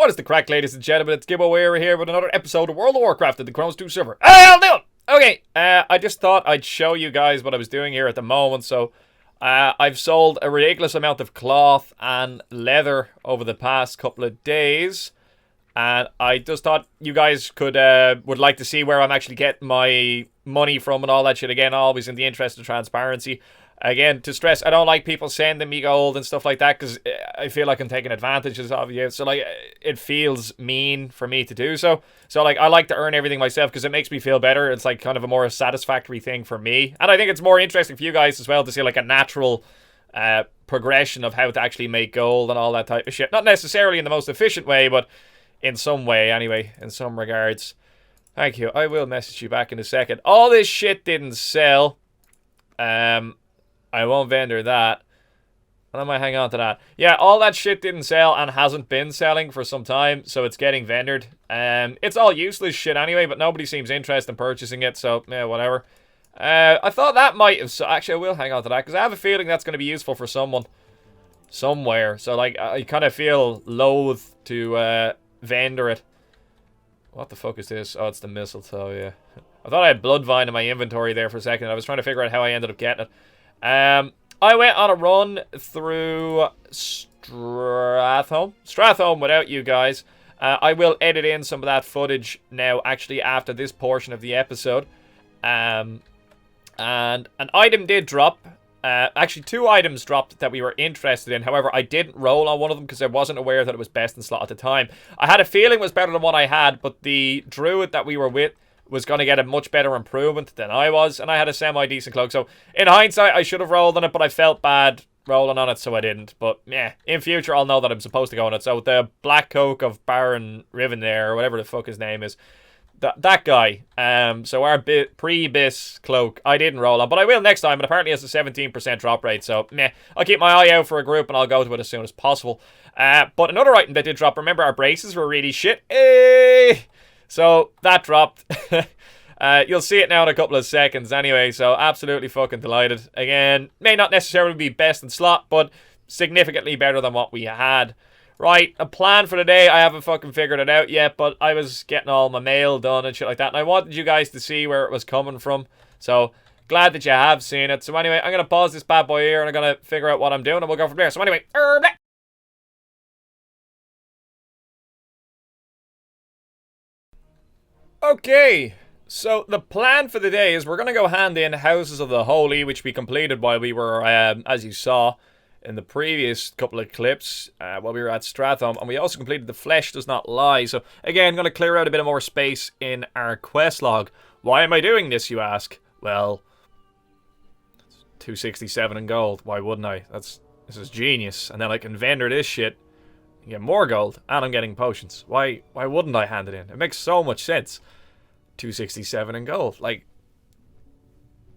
What is the crack, ladies and gentlemen? It's Gibboeire here with another episode of World of Warcraft at the Kronos 2 server. I'll do it! Okay, I just thought I'd show you guys what I was doing here at the moment. So, I've sold a ridiculous amount of cloth and leather over the past couple of days. And I just thought you guys would like to see where I'm actually getting my money from and all that shit. Again, always in the interest of transparency. Again, to stress, I don't like people sending me gold and stuff like that because I feel like I'm taking advantages of you. So, like, it feels mean for me to do so. So, like, I like to earn everything myself because it makes me feel better. It's, like, kind of a more satisfactory thing for me. And I think it's more interesting for you guys as well to see, like, a natural progression of how to actually make gold and all that type of shit. Not necessarily in the most efficient way, but in some way, anyway, in some regards. Thank you. I will message you back in a second. All this shit didn't sell. I won't vendor that. And I might hang on to that. Yeah, all that shit didn't sell and hasn't been selling for some time, so it's getting vendored. It's all useless shit anyway, but nobody seems interested in purchasing it, so, yeah, whatever. I thought that might have... So actually, I will hang on to that, because I have a feeling that's going to be useful for someone. Somewhere. So, like, I kind of feel loath to vendor it. What the fuck is this? Oh, it's the mistletoe, yeah. I thought I had Bloodvine in my inventory there for a second. I was trying to figure out how I ended up getting it. I went on a run through Stratholme without you guys. I will edit in some of that footage now, actually, after this portion of the episode. And an item did drop. Actually, 2 items dropped that we were interested in. However, I didn't roll on one of them because I wasn't aware that it was best in slot at the time. I had a feeling it was better than what I had, but the druid that we were with was going to get a much better improvement than I was, and I had a semi-decent cloak. So, in hindsight, I should have rolled on it, but I felt bad rolling on it, so I didn't. But, yeah, in future, I'll know that I'm supposed to go on it. So, the Black Coke of Baron Riven there, or whatever the fuck his name is, that guy, so our pre-bis cloak, I didn't roll on, but I will next time, and apparently has a 17% drop rate, so, meh. I'll keep my eye out for a group, and I'll go to it as soon as possible. But another item that did drop, remember our braces were really shit? So, that dropped. You'll see it now in a couple of seconds anyway, so absolutely fucking delighted. Again, may not necessarily be best in slot, but significantly better than what we had. Right, a plan for the day, I haven't fucking figured it out yet, but I was getting all my mail done and shit like that, and I wanted you guys to see where it was coming from. So, glad that you have seen it. So anyway, I'm going to pause this bad boy here, and I'm going to figure out what I'm doing, and we'll go from there. So anyway, okay, so the plan for the day is we're going to go hand in Houses of the Holy, which we completed while we were, as you saw in the previous couple of clips, while we were at Stratholme, and we also completed The Flesh Does Not Lie. So again, I'm going to clear out a bit more space in our quest log. Why am I doing this, you ask? Well, 267 in gold. Why wouldn't I? This is genius. And then I can vendor this shit and get more gold, and I'm getting potions. Why wouldn't I hand it in? It makes so much sense. 267 in gold. Like,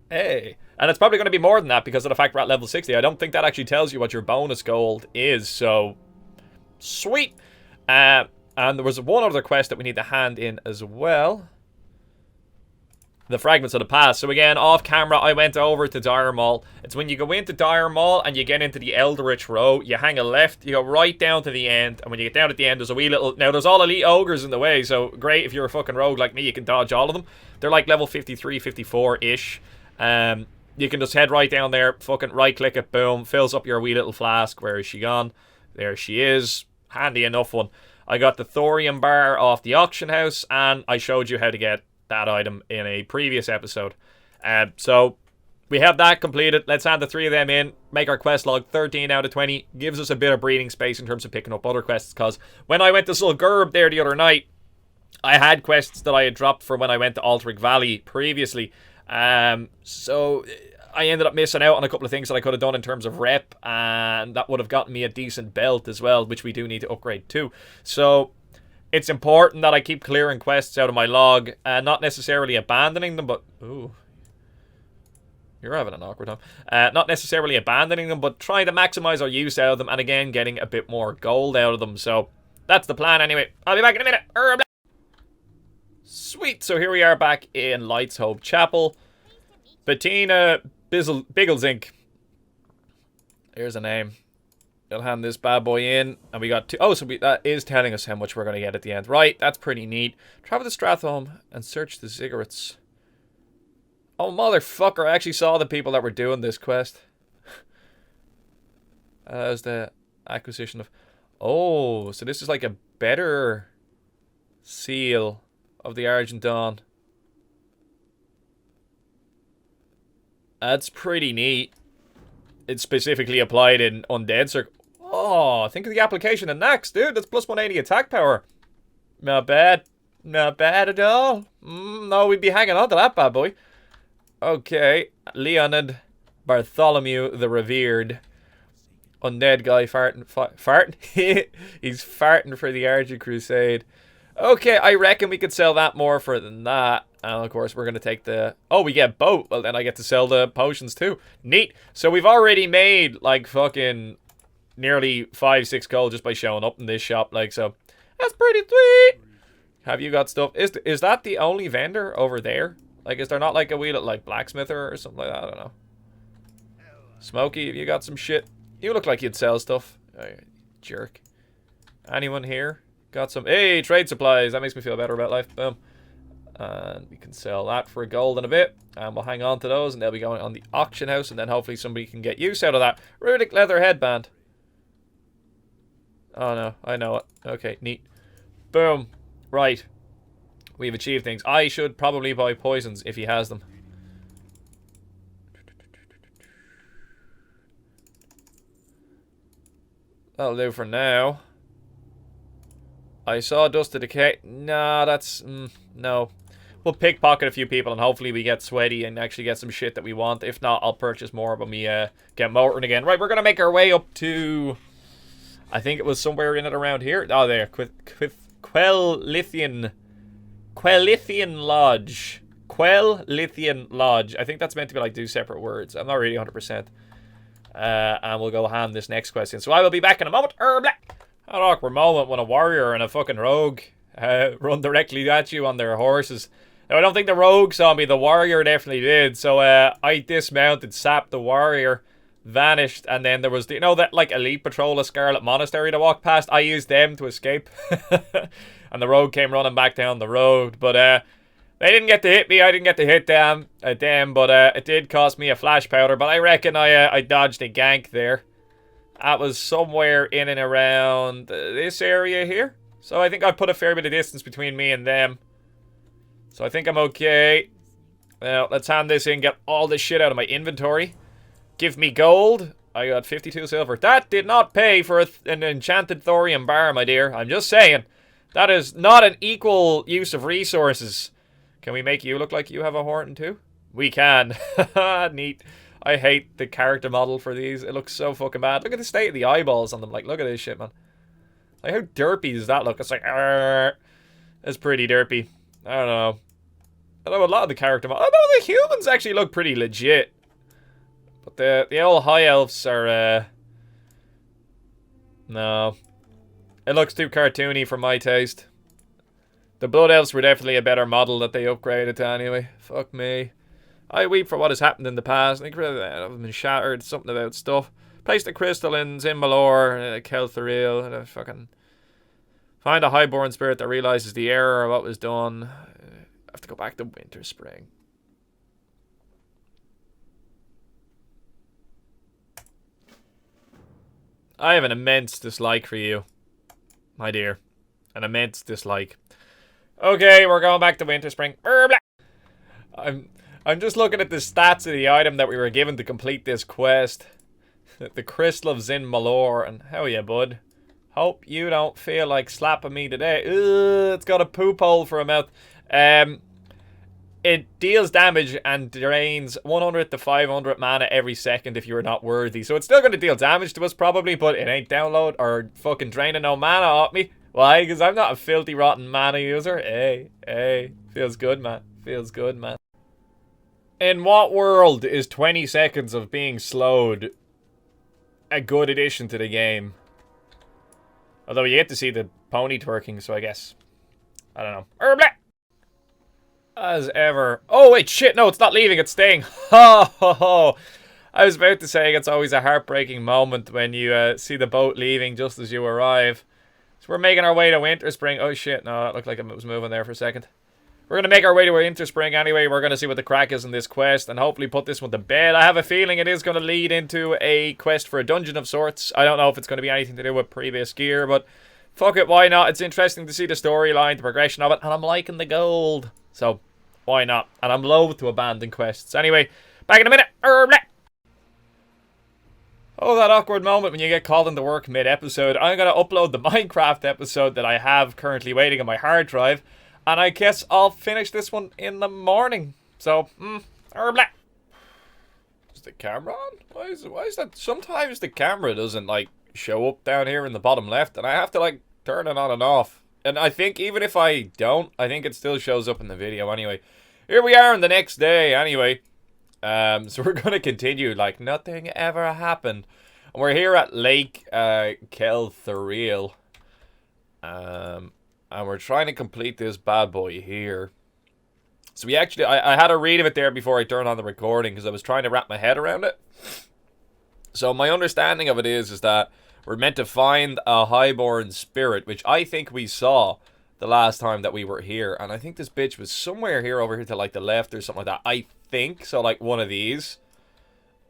hey. And it's probably going to be more than that because of the fact we're at level 60. I don't think that actually tells you what your bonus gold is. So, sweet. And there was one other quest that we need to hand in as well. The Fragments of the Past. So again, off camera, I went over to Dire Maul. It's when you go into Dire Maul and you get into the Eldritch Row, you hang a left, you go right down to the end, and when you get down at the end, there's a wee little... Now, there's all elite ogres in the way, so great if you're a fucking rogue like me, you can dodge all of them. They're like level 53, 54-ish. You can just head right down there, fucking right-click it, boom, fills up your wee little flask. Where is she gone? There she is. Handy enough one. I got the thorium bar off the auction house, and I showed you how to get that item in a previous episode. So we have that completed. Let's hand the 3 of them in, make our quest log 13 out of 20. Gives us a bit of breathing space in terms of picking up other quests, because when I went to zul'gurub there the other night, I had quests that I had dropped for when I went to Altric Valley previously. So I ended up missing out on a couple of things that I could have done in terms of rep, and that would have gotten me a decent belt as well, which we do need to upgrade too. So it's important that I keep clearing quests out of my log, not necessarily abandoning them, but... Ooh. You're having an awkward time. Not necessarily abandoning them, but trying to maximize our use out of them, and again, getting a bit more gold out of them. So, that's the plan anyway. I'll be back in a minute. Sweet, so here we are back in Light's Hope Chapel. Bettina Bigglesink. Here's a name. We'll hand this bad boy in. And we got two. Oh, so that is telling us how much we're going to get at the end. Right, that's pretty neat. Travel to Stratholme and search the ziggurats. Oh, motherfucker. I actually saw the people that were doing this quest. As the acquisition of... Oh, so this is like a better seal of the Argent Dawn. That's pretty neat. It's specifically applied in Undead Circle. Oh, think of the application of Nax, dude. That's plus 180 attack power. Not bad. Not bad at all. No, we'd be hanging on to that bad boy. Okay. Leonid Bartholomew the Revered. Undead guy farting. Farting? He's farting for the Argent Crusade. Okay, I reckon we could sell that more for than that. And of course, we're going to take the... Oh, we get boat. Well, then I get to sell the potions too. Neat. So we've already made, like, fucking nearly 5-6 gold just by showing up in this shop. Like, so that's pretty sweet. Have you got stuff? Is that the only vendor over there? Like, is there not, like, a wheel at, like, blacksmither or something like that? I don't know. Smokey, have you got some shit? You look like you'd sell stuff. Oh, jerk. Anyone here? Got some... Hey, trade supplies. That makes me feel better about life. Boom. And we can sell that for a gold and a bit. And we'll hang on to those. And they'll be going on the auction house. And then hopefully somebody can get use out of that. Rudic leather headband. Oh, no. I know it. Okay, neat. Boom. Right. We've achieved things. I should probably buy poisons if he has them. That'll do for now. I saw Dust to Decay. Nah, that's... no. We'll pickpocket a few people and hopefully we get sweaty and actually get some shit that we want. If not, I'll purchase more when we get motoring again. Right, we're going to make our way up to... I think it was somewhere in and around here. Oh, there. Quellithian Lodge. Quellithian Lodge. I think that's meant to be like two separate words. I'm not really 100%. And we'll go hand this next question. So I will be back in a moment. An awkward moment when a warrior and a fucking rogue run directly at you on their horses. Now, I don't think the rogue saw me. The warrior definitely did. So I dismounted, sapped the warrior, vanished, and then there was the, you know, that like elite patrol of Scarlet Monastery that walked past. I used them to escape. And the rogue came running back down the road. But they didn't get to hit me. I didn't get to hit them. But it did cost me a flash powder. But I reckon I dodged a gank there. That was somewhere in and around this area here. So I think I put a fair bit of distance between me and them. So I think I'm okay. Well, let's hand this in, get all this shit out of my inventory. Give me gold. I got 52 silver. That did not pay for an enchanted thorium bar, my dear. I'm just saying. That is not an equal use of resources. Can we make you look like you have a Horton too? We can. Neat. I hate the character model for these. It looks so fucking bad. Look at the state of the eyeballs on them. Like, look at this shit, man. Like, how derpy does that look? It's like, it's pretty derpy. I don't know. I know a lot of the character models. I know the humans actually look pretty legit. But the old high elves are, no. It looks too cartoony for my taste. The blood elves were definitely a better model that they upgraded to anyway. Fuck me. I weep for what has happened in the past. I think I've been shattered. Something about stuff. Place the crystal in Zimbalor, Kelthariel, and fucking find a highborn spirit that realizes the error of what was done. I have to go back to Winter Spring. I have an immense dislike for you, my dear. An immense dislike. Okay, we're going back to Winter Spring. I'm just looking at the stats of the item that we were given to complete this quest. The Crystal of Zin Malor. And how are you, bud? Hope you don't feel like slapping me today. Ugh, it's got a poop hole for a mouth. It deals damage and drains 100 to 500 mana every second if you're not worthy. So it's still going to deal damage to us probably, but it ain't download or fucking draining no mana off me. Why? Because I'm not a filthy rotten mana user. Hey. Feels good, man. Feels good, man. In what world is 20 seconds of being slowed a good addition to the game? Although you get to see the pony twerking, so I guess. I don't know. As ever. Oh, wait, shit, no, it's not leaving, it's staying. Ho, ho, ho. I was about to say it's always a heartbreaking moment when you see the boat leaving just as you arrive. So we're making our way to Winterspring. Oh shit, no, that looked like it was moving there for a second. We're going to make our way to Winterspring anyway. We're going to see what the crack is in this quest and hopefully put this one to bed. I have a feeling it is going to lead into a quest for a dungeon of sorts. I don't know if it's going to be anything to do with previous gear, but fuck it, why not? It's interesting to see the storyline, the progression of it, and I'm liking the gold. So, why not? And I'm loath to abandon quests. Anyway, back in a minute. Oh, that awkward moment when you get called into work mid-episode. I'm going to upload the Minecraft episode that I have currently waiting on my hard drive. And I guess I'll finish this one in the morning. So, Is the camera on? Why is that? Sometimes the camera doesn't, like, show up down here in the bottom left. And I have to, like, turn it on and off. And I think even if I don't, I think it still shows up in the video anyway. Here we are on the next day anyway. So we're going to continue like nothing ever happened. And we're here at Lake Kelthariel. And we're trying to complete this bad boy here. So we actually, I had a read of it there before I turned on the recording because I was trying to wrap my head around it. So my understanding of it is that we're meant to find a highborn spirit, which I think we saw the last time that we were here. And I think this bitch was somewhere here over here to like the left or something like that. I think so, like one of these.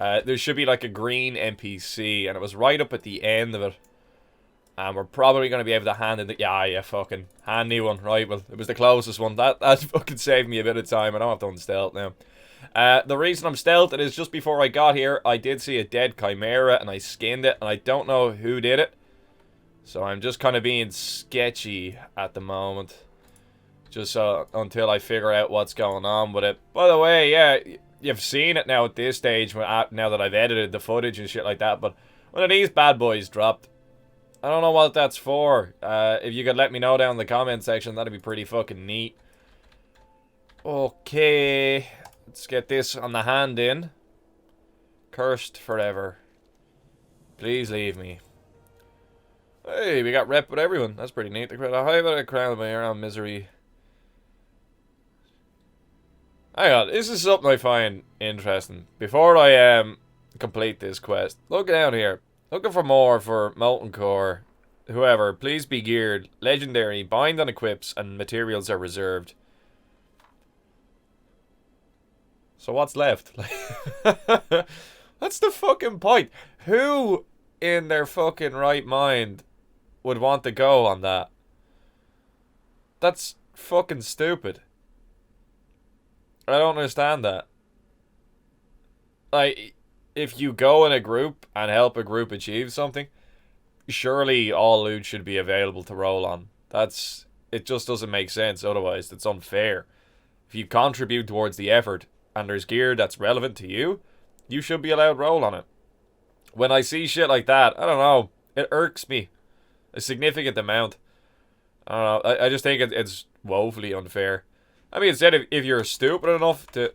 There should be like a green NPC, and it was right up at the end of it. And we're probably going to be able to hand in the... Yeah, fucking handy one, right? Well, it was the closest one. That fucking saved me a bit of time. I don't have to unstealth now. The reason I'm stealthing is just before I got here, I did see a dead chimera, and I skinned it, and I don't know who did it. So I'm just kind of being sketchy at the moment. Just until I figure out what's going on with it. By the way, yeah, you've seen it now at this stage, now that I've edited the footage and shit like that, but one of these bad boys dropped. I don't know what that's for. If you could let me know down in the comment section, that'd be pretty fucking neat. Okay, let's get this on the hand in. Cursed forever. Please leave me. Hey, we got rep with everyone. That's pretty neat. The crowd a high bit of crown of my own misery. Hang on, this is something I find interesting. Before I complete this quest, look down here. Looking for more for Molten Core. Whoever, please be geared. Legendary, bind on equips, and materials are reserved. So what's left? That's the fucking point. Who in their fucking right mind would want to go on that? That's fucking stupid. I don't understand that. Like, if you go in a group and help a group achieve something, surely all loot should be available to roll on. It just doesn't make sense otherwise. It's unfair. If you contribute towards the effort and there's gear that's relevant to you, you should be allowed roll on it. When I see shit like that, I don't know, it irks me a significant amount. I don't know, I just think it's woefully unfair. I mean, instead, if you're stupid enough to...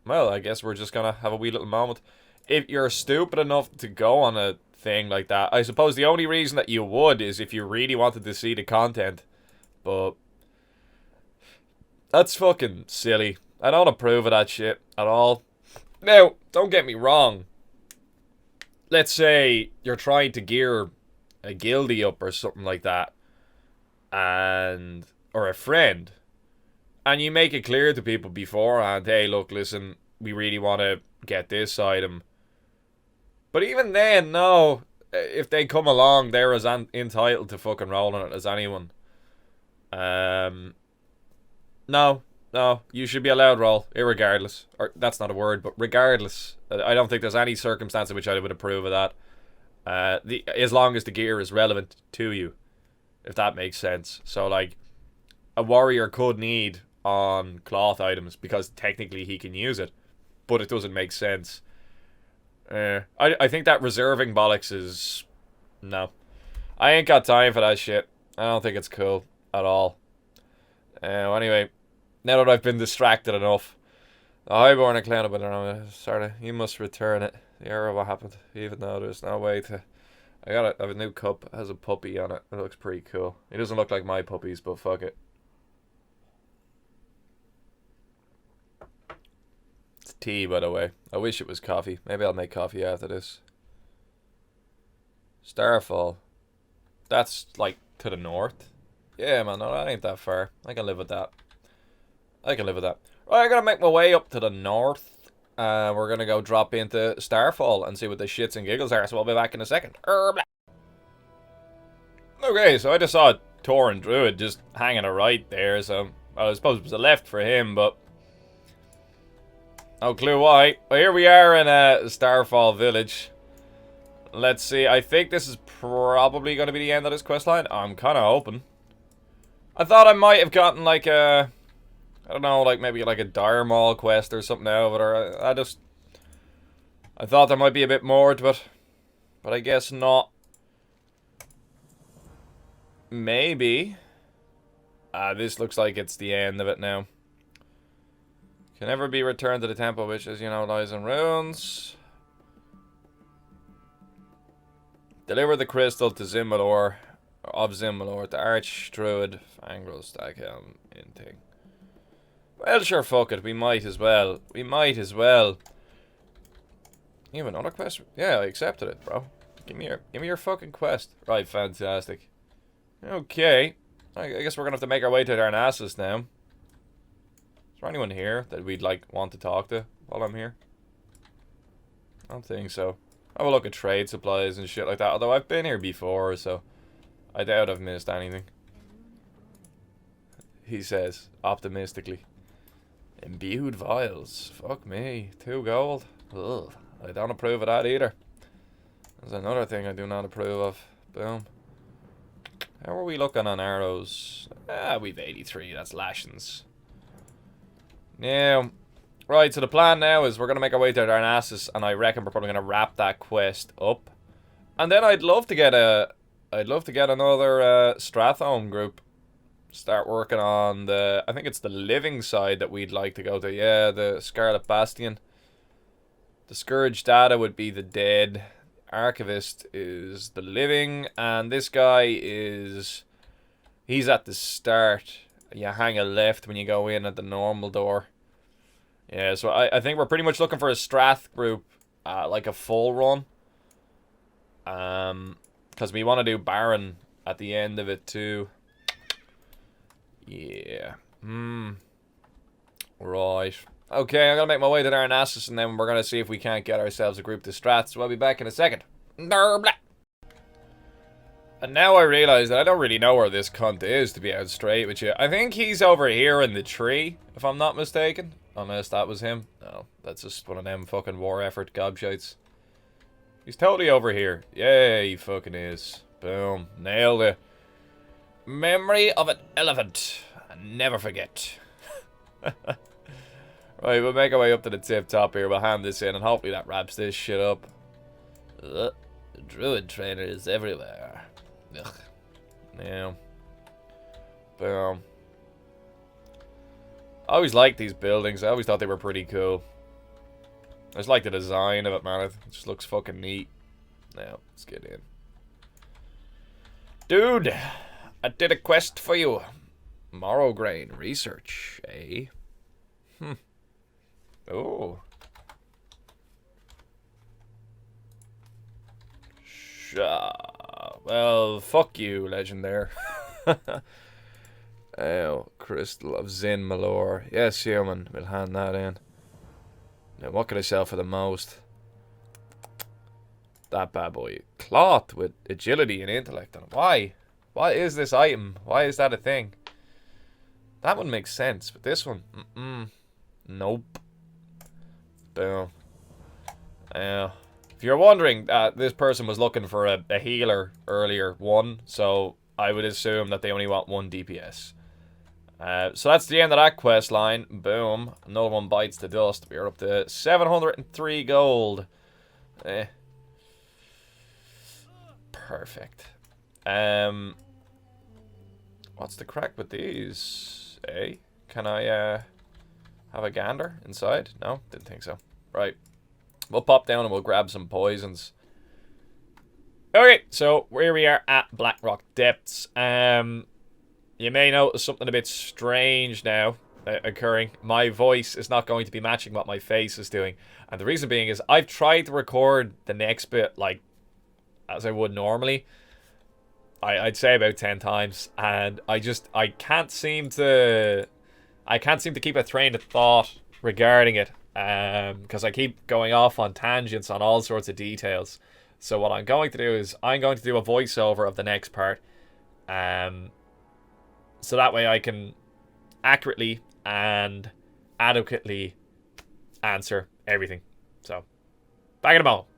Well, I guess we're just gonna have a wee little moment. If you're stupid enough to go on a thing like that, I suppose the only reason that you would is if you really wanted to see the content. But... that's fucking silly. I don't approve of that shit at all. Now, don't get me wrong. Let's say you're trying to gear a guildie up or something like that. Or a friend. And you make it clear to people beforehand, hey, look, listen, we really want to get this item. But even then, no. If they come along, they're as entitled to fucking rolling it as anyone. No, you should be allowed roll, irregardless. Or, that's not a word, but regardless. I don't think there's any circumstance in which I would approve of that. As long as the gear is relevant to you. If that makes sense. So, like, a warrior could need on cloth items because technically he can use it. But it doesn't make sense. I think that reserving bollocks is... No. I ain't got time for that shit. I don't think it's cool at all. Anyway, now that I've been distracted enough, the highborn and clown, but sorry, you must return it. The error what happened, even though there's no way to... I have a new cup, it has a puppy on it. It looks pretty cool. It doesn't look like my puppies, but fuck it. It's tea, by the way. I wish it was coffee. Maybe I'll make coffee after this. Starfall. That's, like, to the north. Yeah, man, no, that ain't that far. I can live with that. I can live with that. Right, I gotta make my way up to the north. We're gonna go drop into Starfall and see what the shits and giggles are, so I'll be back in a second. Okay, so I just saw a Tauren Druid just hanging a right there, so I suppose it was a left for him, but no clue why. Well, here we are in Starfall Village. Let's see, I think this is probably going to be the end of this questline. I'm kind of hoping. I thought I might have gotten like a, I don't know, like maybe like a Dire Maul quest or something out of it, or I thought there might be a bit more to it, but I guess not. Maybe. This looks like it's the end of it now. Can never be returned to the temple, which, as you know, lies in ruins. Deliver the crystal to Zimmalor, to Archdruid, Fangrel, Staghelm, Inting. Well, sure, fuck it. We might as well. We might as well. You have another quest? Yeah, I accepted it, bro. Give me your fucking quest. Right, fantastic. Okay. I guess we're gonna have to make our way to Darnassus now. Is there anyone here that we'd, like, want to talk to while I'm here? I don't think so. Have a look at trade supplies and shit like that. Although I've been here before, so I doubt I've missed anything. He says, optimistically. Imbued vials. Fuck me. 2 gold. Ugh. I don't approve of that either. There's another thing I do not approve of. Boom. How are we looking on arrows? We've 83. That's lashings. Now, right, so the plan now is we're going to make our way to Darnassus, and I reckon we're probably going to wrap that quest up. And then I'd love to get another Stratholme group. Start working on the, I think it's the living side that we'd like to go to. Yeah, the Scarlet Bastion. The Scourge data would be the dead. Archivist is the living, and this guy is, he's at the start. You hang a left when you go in at the normal door. Yeah, so I think we're pretty much looking for a Strath group, like a full run. Because we want to do Baron at the end of it too. Yeah. Right. Okay, I'm going to make my way to Darnassus, and then we're going to see if we can't get ourselves a group to Strat, so I'll be back in a second. And now I realise that I don't really know where this cunt is, to be out straight with you. I think he's over here in the tree, if I'm not mistaken. Unless that was him. No, that's just one of them fucking war effort gobshites. He's totally over here. Yeah, he fucking is. Boom. Nailed it. Memory of an elephant. Never forget. Right, we'll make our way up to the tip top here. We'll hand this in, and hopefully that wraps this shit up. The druid trainer is everywhere. Ugh. Yeah. Boom. I always liked these buildings. I always thought they were pretty cool. I just like the design of it, man. It just looks fucking neat. Now, let's get in. Dude, I did a quest for you. Morrow grain research, eh? Oh. Well, fuck you, legend there. Oh, Crystal of Zin Malor. Yes, human. We'll hand that in. Now, what can I sell for the most? That bad boy. Cloth with agility and intellect on it. Why? What is this item? Why is that a thing? That one makes sense, but this one? Nope. Boom. If you're wondering, this person was looking for a healer earlier, so I would assume that they only want 1 DPS. So that's the end of that quest line. Boom. Another one bites the dust. We're up to 703 gold. Perfect. What's the crack with these? Can I have a gander inside? No, didn't think so. Right. We'll pop down and we'll grab some poisons. Okay, so here we are at Blackrock Depths. You may notice something a bit strange now. occurring. My voice is not going to be matching what my face is doing. And the reason being is I've tried to record the next bit like as I would normally. I'd say about 10 times, and I can't seem to keep a train of thought regarding it, because I keep going off on tangents on all sorts of details. So what I'm going to do is I'm going to do a voiceover of the next part, so that way I can accurately and adequately answer everything. So back in a moment.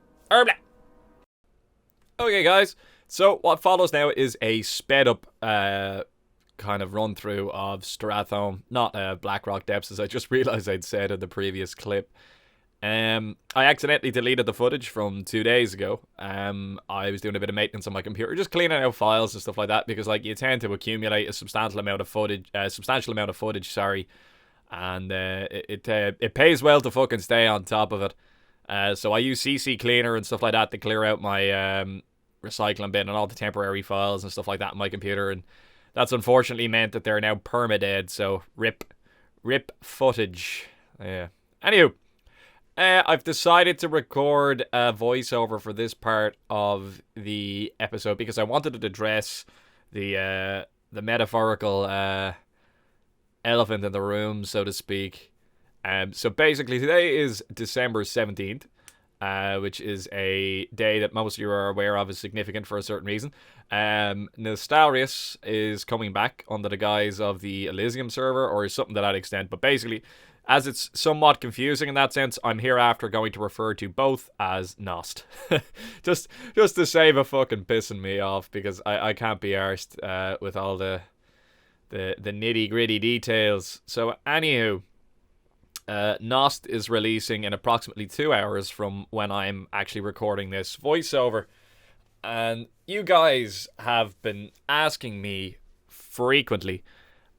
Okay, guys. So what follows now is a sped up kind of run through of Stratholme, not Blackrock Depths, as I just realized I'd said in the previous clip. I accidentally deleted the footage from 2 days ago. I was doing a bit of maintenance on my computer, just cleaning out files and stuff like that, because like you tend to accumulate a substantial amount of footage, sorry, and it pays well to fucking stay on top of it. So I use CC Cleaner and stuff like that to clear out my recycling bin and all the temporary files and stuff like that on my computer, and that's unfortunately meant that they're now permadead, so rip footage. Yeah. Anywho, I've decided to record a voiceover for this part of the episode because I wanted to address the metaphorical elephant in the room, so to speak. So basically today is December 17th. Which is a day that most of you are aware of is significant for a certain reason. Nostarius is coming back under the guise of the Elysium server, or something to that extent. But basically, as it's somewhat confusing in that sense, I'm hereafter going to refer to both as Nost. just to save a fucking pissing me off, because I can't be arsed with all the nitty gritty details. So anywho, Nost is releasing in approximately 2 hours from when I'm actually recording this voiceover. And you guys have been asking me frequently,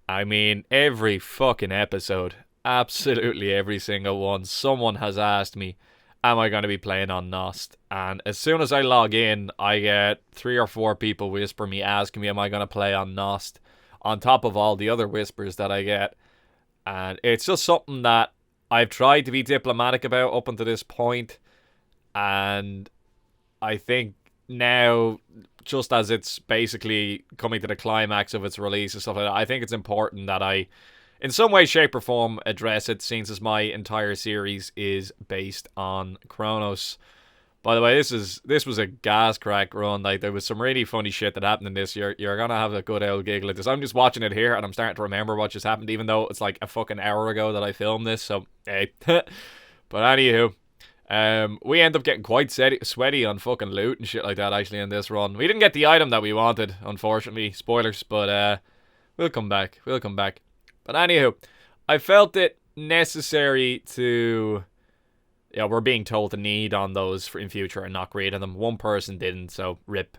I mean every fucking episode, absolutely every single one, someone has asked me, am I going to be playing on Nost? And as soon as I log in, I get 3 or 4 people whisper me, asking me, am I going to play on Nost? On top of all the other whispers that I get. And it's just something that I've tried to be diplomatic about up until this point, and I think now, just as it's basically coming to the climax of its release and stuff like that, I think it's important that I, in some way, shape or form, address it, since as my entire series is based on Kronos. By the way, this was a gas crack run. Like, there was some really funny shit that happened in this. You're gonna have a good old giggle at this. I'm just watching it here and I'm starting to remember what just happened, even though it's like a fucking hour ago that I filmed this. So hey, but anywho, we end up getting quite sweaty on fucking loot and shit like that. Actually, in this run, we didn't get the item that we wanted, unfortunately. Spoilers, but we'll come back. But anywho, I felt it necessary to. Yeah, we're being told to need on those in future and not creating them. One person didn't, so rip.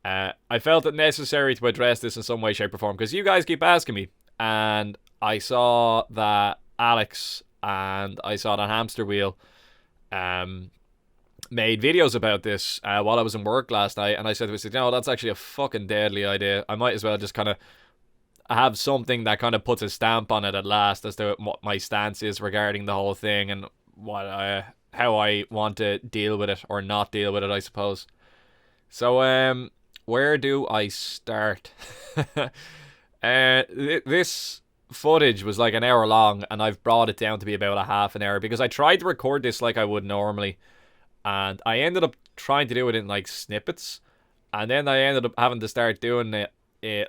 I felt it necessary to address this in some way, shape, or form, because you guys keep asking me. And I saw that Alex and I saw that Hamster Wheel made videos about this while I was in work last night. And I said to myself, no, that's actually a fucking deadly idea. I might as well just kind of have something that kind of puts a stamp on it at last as to what my stance is regarding the whole thing, and how I want to deal with it or not deal with it, I suppose. So where do I start? This footage was like an hour long, and I've brought it down to be about a half an hour, because I tried to record this like I would normally, and I ended up trying to do it in like snippets, and then I ended up having to start doing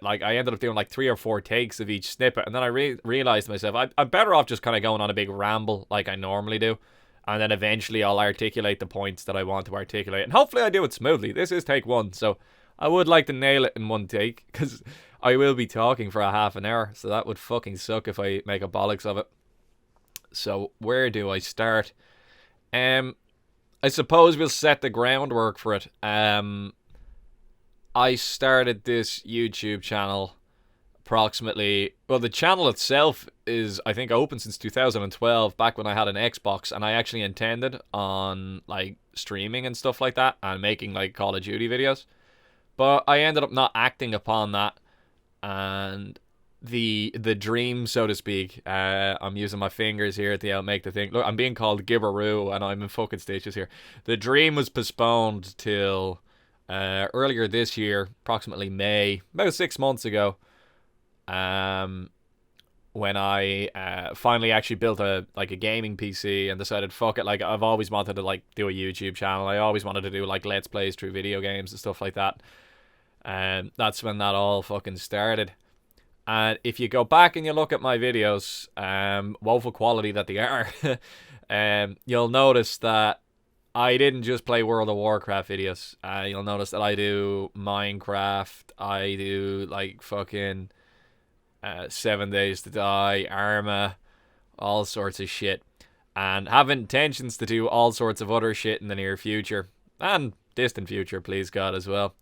like I ended up doing like 3 or 4 takes of each snippet, and then I realized to myself, I'm better off just kind of going on a big ramble like I normally do, and then eventually I'll articulate the points that I want to articulate, and hopefully I do it smoothly. This is take 1, so I would like to nail it in one take, because I will be talking for a half an hour, so that would fucking suck if I make a bollocks of it. So where do I start? I suppose we'll set the groundwork for it. I started this YouTube channel approximately, well, the channel itself is, I think, open since 2012, back when I had an Xbox, and I actually intended on like streaming and stuff like that and making like Call of Duty videos, but I ended up not acting upon that, and the dream, so to speak. I'm using my fingers here to make the thing. Look, I'm being called Gibboeire, and I'm in fucking stitches here. The dream was postponed till earlier this year, approximately May, about 6 months ago. When I finally actually built a gaming PC and decided, fuck it, like I've always wanted to like do a YouTube channel. I always wanted to do like let's plays through video games and stuff like that. And that's when that all fucking started. And if you go back and you look at my videos, woeful quality that they are, you'll notice that I didn't just play World of Warcraft videos. You'll notice that I do Minecraft, I do like fucking 7 Days to Die, Arma, all sorts of shit. And have intentions to do all sorts of other shit in the near future. And distant future, please God, as well.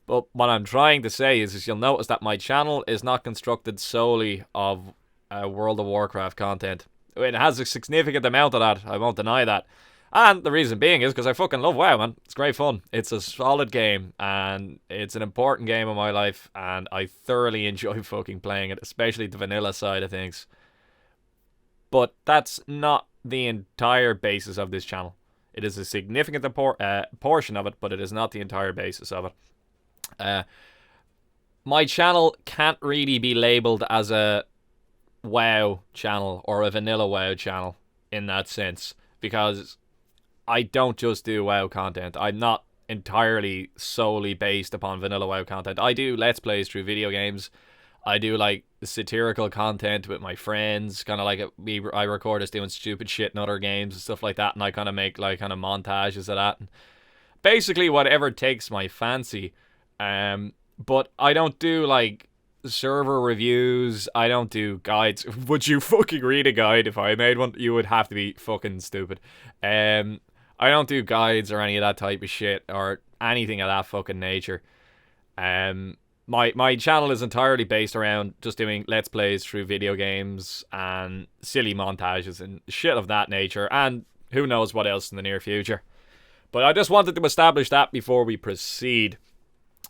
But what I'm trying to say is you'll notice that my channel is not constructed solely of World of Warcraft content. It has a significant amount of that, I won't deny that. And the reason being is because I fucking love WoW, man. It's great fun. It's a solid game, and it's an important game in my life, and I thoroughly enjoy fucking playing it, especially the vanilla side of things. But that's not the entire basis of this channel. It is a significant portion of it, but it is not the entire basis of it. My channel can't really be labeled as a WoW channel or a vanilla WoW channel in that sense, because I don't just do WoW content. I'm not entirely solely based upon vanilla WoW content. I do let's plays through video games. I do like satirical content with my friends, kind of like I record us doing stupid shit in other games and stuff like that, and I kind of make like kind of montages of that. Basically whatever takes my fancy. But I don't do like server reviews. I don't do guides. Would you fucking read a guide if I made one? You would have to be fucking stupid. I don't do guides or any of that type of shit or anything of that fucking nature. My channel is entirely based around just doing let's plays through video games and silly montages and shit of that nature, and who knows what else in the near future. But I just wanted to establish that before we proceed.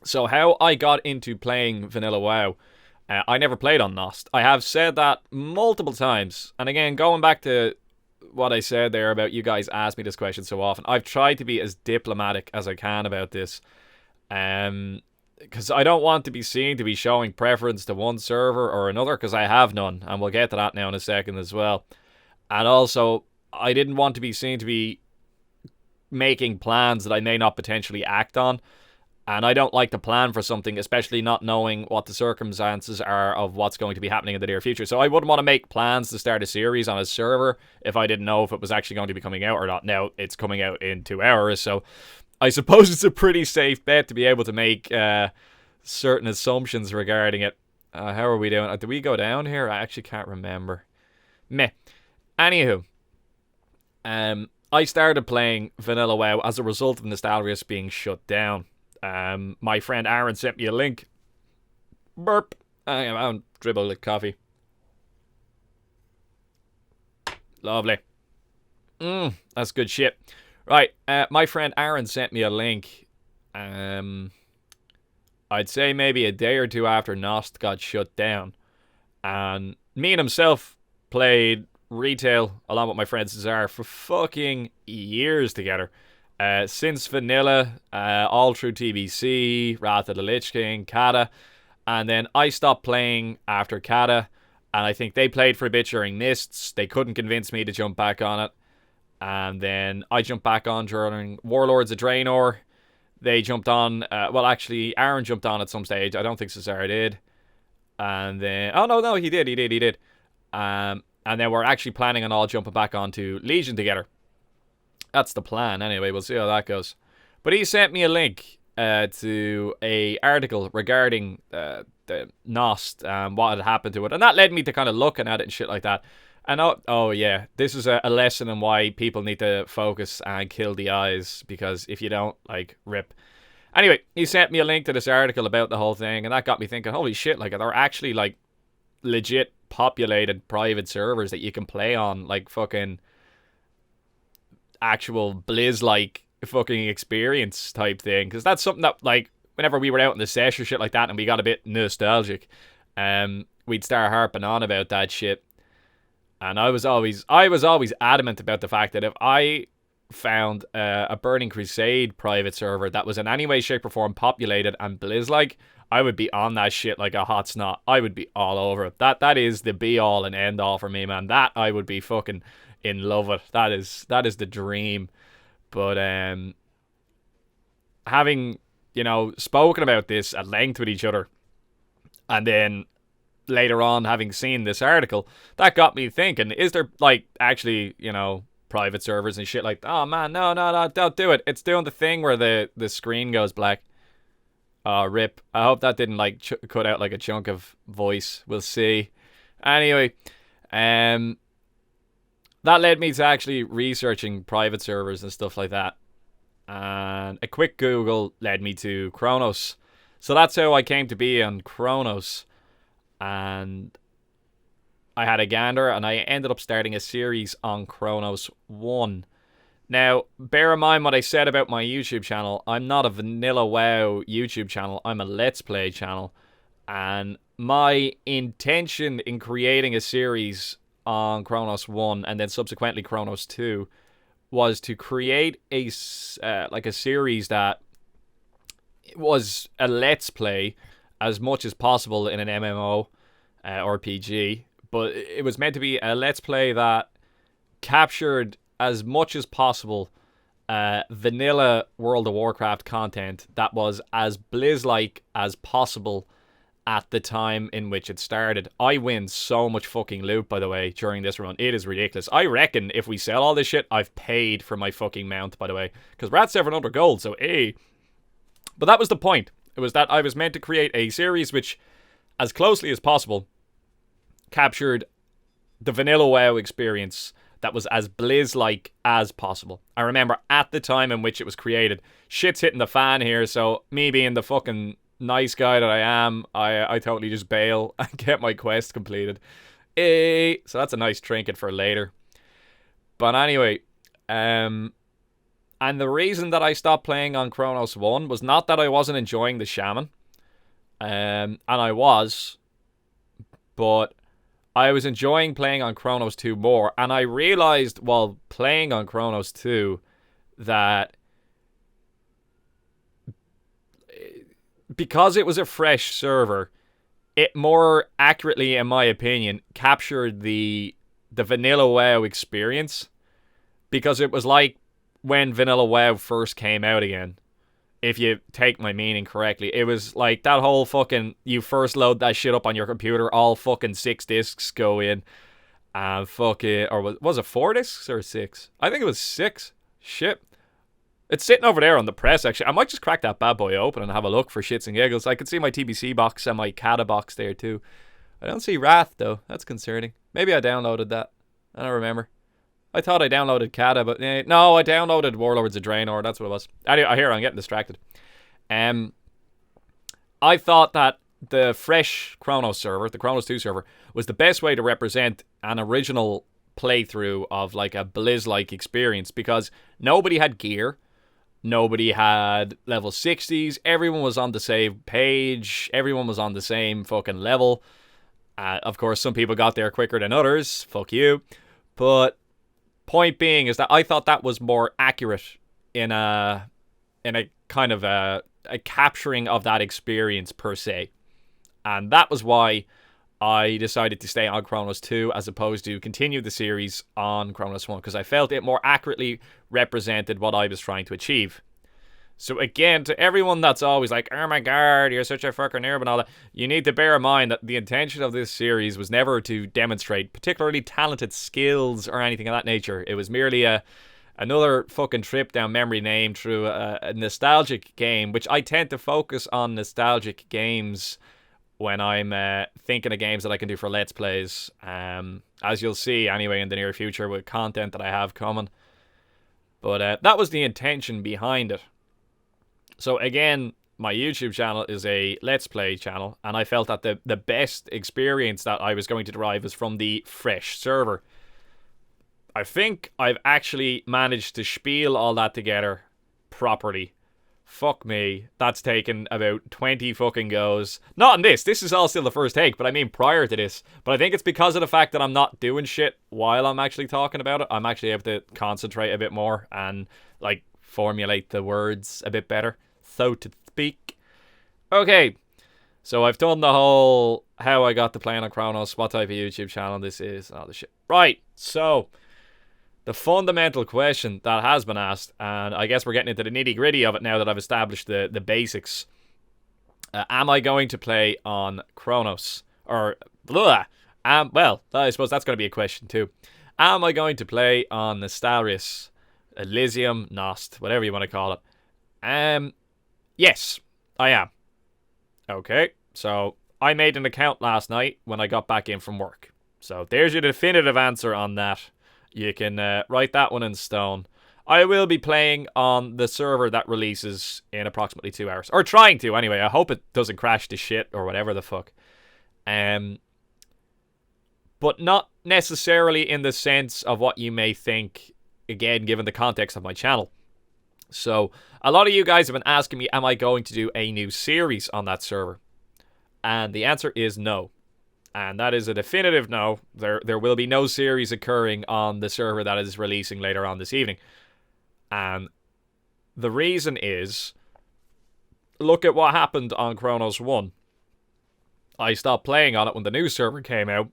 So how I got into playing vanilla WoW, I never played on Nost. I have said that multiple times. And again, going back to what I said there about you guys ask me this question so often, I've tried to be as diplomatic as I can about this. Because I don't want to be seen to be showing preference to one server or another, because I have none. And we'll get to that now in a second as well. And also, I didn't want to be seen to be making plans that I may not potentially act on. And I don't like to plan for something, especially not knowing what the circumstances are of what's going to be happening in the near future. So I wouldn't want to make plans to start a series on a server if I didn't know if it was actually going to be coming out or not. Now, it's coming out in 2 hours, so I suppose it's a pretty safe bet to be able to make certain assumptions regarding it. How are we doing? Did we go down here? I actually can't remember. Meh. Anywho. I started playing vanilla WoW as a result of Nostalrius being shut down. My friend Aaron sent me a link. Burp. I'll dribble the coffee. Lovely. That's good shit. Right, my friend Aaron sent me a link. I'd say maybe a day or two after Nost got shut down. And me and himself played retail along with my friend Cesar for fucking years together. Since vanilla, all through TBC, Wrath of the Lich King, Kata, and then I stopped playing after Kata, and I think they played for a bit during Mists. They couldn't convince me to jump back on it, and then I jumped back on during Warlords of Draenor. They jumped on, well actually Aaron jumped on at some stage, I don't think Cesar did, and then, oh no, he did, and then we're actually planning on all jumping back onto Legion together. That's the plan. Anyway, we'll see how that goes. But he sent me a link to a article regarding the Nost and what had happened to it. And that led me to kind of looking at it and shit like that. And oh yeah, this is a lesson in why people need to focus and kill the eyes. Because if you don't, like, rip. Anyway, he sent me a link to this article about the whole thing. And that got me thinking, holy shit, like, there are actually, like, legit populated private servers that you can play on. Like, fucking actual Blizz-like fucking experience type thing, because that's something that, like, whenever we were out in the sesh or shit like that and we got a bit nostalgic, we'd start harping on about that shit. And I was always adamant about the fact that if I found a Burning Crusade private server that was in any way, shape, or form populated and Blizz-like, I would be on that shit like a hot snot. I would be all over it. That is the be all and end all for me, man. That I would be fucking in love with. That is the dream. But having, you know, spoken about this at length with each other, and then later on having seen this article, that got me thinking, is there, like, actually, you know, private servers and shit like, oh man, no, don't do it. It's doing the thing where the screen goes black. Oh, rip. I hope that didn't, like, cut out, like, a chunk of voice. We'll see. Anyway, that led me to actually researching private servers and stuff like that. And a quick Google led me to Kronos. So that's how I came to be on Kronos. And I had a gander, and I ended up starting a series on Kronos 1. Now, bear in mind what I said about my YouTube channel. I'm not a vanilla WoW YouTube channel. I'm a Let's Play channel. And my intention in creating a series on Kronos 1 and then subsequently Kronos 2 was to create a series that was a Let's Play as much as possible in an MMO RPG. But it was meant to be a Let's Play that captured as much as possible vanilla World of Warcraft content that was as Blizz-like as possible at the time in which it started. I win so much fucking loot, by the way, during this run. It is ridiculous. I reckon if we sell all this shit, I've paid for my fucking mount, by the way. Because we're at 700 gold, so hey. But that was the point. It was that I was meant to create a series which, as closely as possible, captured the vanilla WoW experience that was as Blizz-like as possible. I remember at the time in which it was created, shit's hitting the fan here, so me being the fucking nice guy that I am, I totally just bail and get my quest completed. So that's a nice trinket for later. But anyway, and the reason that I stopped playing on Kronos 1 was not that I wasn't enjoying the Shaman, and I was, but I was enjoying playing on Kronos 2 more, and I realized while playing on Kronos 2 that because it was a fresh server, it more accurately, in my opinion, captured the vanilla WoW experience, because it was like when vanilla WoW first came out again. If you take my meaning correctly, it was like that whole fucking, you first load that shit up on your computer, all fucking 6 discs go in, and fucking, or was it 4 discs or 6? I think it was 6. Shit. It's sitting over there on the press, actually. I might just crack that bad boy open and have a look for shits and giggles. I can see my TBC box and my Kata box there too. I don't see Wrath though. That's concerning. Maybe I downloaded that. I don't remember. I thought I downloaded Kata, but no, I downloaded Warlords of Draenor. That's what it was. Anyway, I hear I'm getting distracted. I thought that the fresh Kronos server, the Kronos 2 server, was the best way to represent an original playthrough of like a Blizz-like experience, because nobody had gear. Nobody had level 60s. Everyone was on the same page. Everyone was on the same fucking level. Of course, some people got there quicker than others. Fuck you. But point being is that I thought that was more accurate in a kind of a capturing of that experience per se. And that was why I decided to stay on Kronos 2 as opposed to continue the series on Kronos 1, because I felt it more accurately represented what I was trying to achieve. So again, to everyone that's always like, oh my god, you're such a fucking nerd and all that, you need to bear in mind that the intention of this series was never to demonstrate particularly talented skills or anything of that nature. It was merely another fucking trip down memory lane through a nostalgic game, which I tend to focus on nostalgic games when I'm thinking of games that I can do for Let's Plays. As you'll see anyway in the near future with content that I have coming. But that was the intention behind it. So again, my YouTube channel is a Let's Play channel, and I felt that the best experience that I was going to derive was from the fresh server. I think I've actually managed to spiel all that together properly. Fuck me. That's taken about 20 fucking goes. Not in this. This is all still the first take, but I mean prior to this. But I think it's because of the fact that I'm not doing shit while I'm actually talking about it. I'm actually able to concentrate a bit more and, like, formulate the words a bit better, so to speak. Okay. So I've done the whole how I got to playing on Kronos, what type of YouTube channel this is, and all this shit. Right. So the fundamental question that has been asked, and I guess we're getting into the nitty-gritty of it now that I've established the basics. Am I going to play on Kronos? Or, well, I suppose that's going to be a question too. Am I going to play on Nostalrius, Elysium, Nost, whatever you want to call it? Yes, I am. Okay, so I made an account last night when I got back in from work. So there's your definitive answer on that. You can write that one in stone. I will be playing on the server that releases in approximately 2 hours. Or trying to, anyway. I hope it doesn't crash to shit or whatever the fuck. But not necessarily in the sense of what you may think, again, given the context of my channel. So, a lot of you guys have been asking me, am I going to do a new series on that server? And the answer is no. And that is a definitive no. There will be no series occurring on the server that is releasing later on this evening. And the reason is, look at what happened on Kronos 1. I stopped playing on it when the new server came out,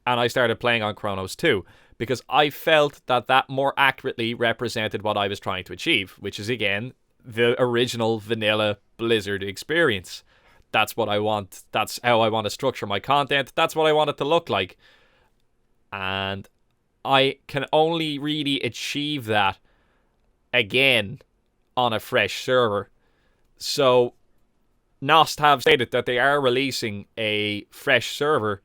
and I started playing on Kronos 2. Because I felt that that more accurately represented what I was trying to achieve, which is, again, the original vanilla Blizzard experience. That's what I want. That's how I want to structure my content. That's what I want it to look like. And I can only really achieve that, again, on a fresh server. So, Nost have stated that they are releasing a fresh server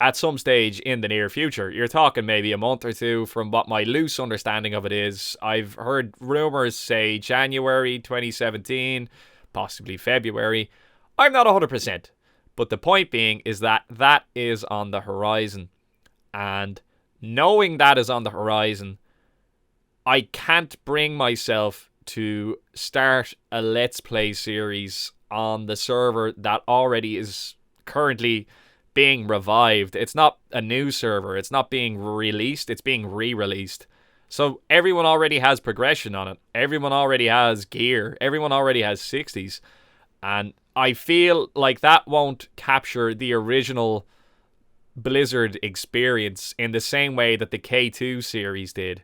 at some stage in the near future. You're talking maybe a month or two from what my loose understanding of it is. I've heard rumors say January 2017, possibly February. I'm not 100%. But the point being is that that is on the horizon. And knowing that is on the horizon, I can't bring myself to start a Let's Play series on the server that already is currently being revived. It's not a new server. It's not being released. It's being re-released. So everyone already has progression on it. Everyone already has gear. Everyone already has 60s. And I feel like that won't capture the original Blizzard experience in the same way that the K2 series did.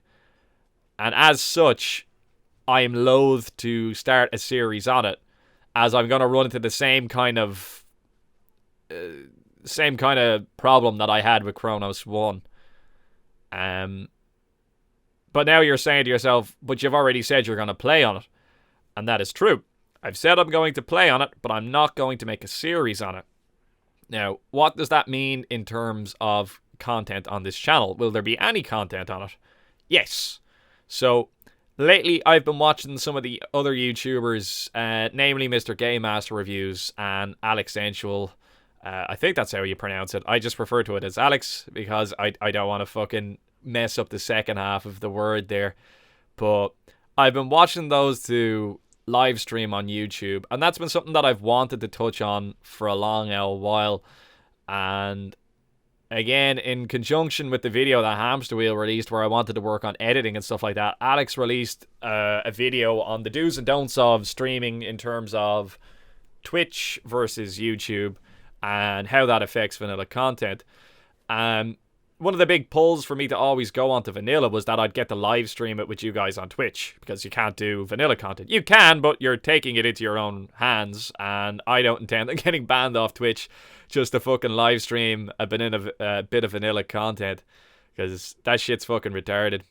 And as such, I am loath to start a series on it, as I'm going to run into the same kind of problem that I had with Kronos 1. But now you're saying to yourself, but you've already said you're going to play on it. And that is true. I've said I'm going to play on it, but I'm not going to make a series on it. Now, what does that mean in terms of content on this channel? Will there be any content on it? Yes. So, lately I've been watching some of the other YouTubers, namely Mr. Game Master Reviews and Alex Sensual. I think that's how you pronounce it. I just refer to it as Alex because I don't want to fucking mess up the second half of the word there. But I've been watching those two live stream on YouTube, and that's been something that I've wanted to touch on for a long old while. And again, in conjunction with the video that Hamster Wheel released where I wanted to work on editing and stuff like that, Alex released a video on the do's and don'ts of streaming in terms of Twitch versus YouTube and how that affects vanilla content. One of the big pulls for me to always go onto vanilla was that I'd get to live stream it with you guys on Twitch, because you can't do vanilla content. You can, but you're taking it into your own hands, and I don't intend on getting banned off Twitch just to fucking live stream a bit of vanilla content, because that shit's fucking retarded.